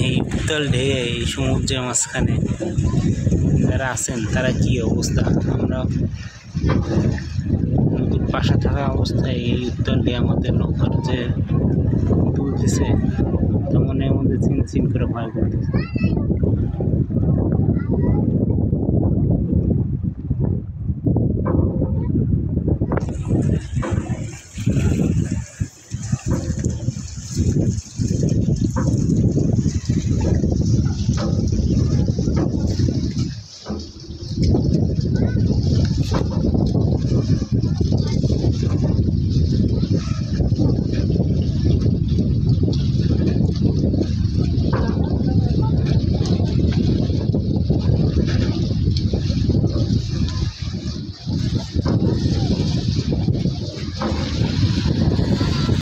এই উত্তাল ঢেউ এই সমুদ্রের মাঝখানে যারা আছেন তারা কি অবস্থা। আমরা নদীর পাশে থাকা অবস্থায় এই উত্তাল ঢেউ আমাদের নৌকার যে তুলতেছে, তো মনের মধ্যে চিন চিন করে ভয় করতেছে।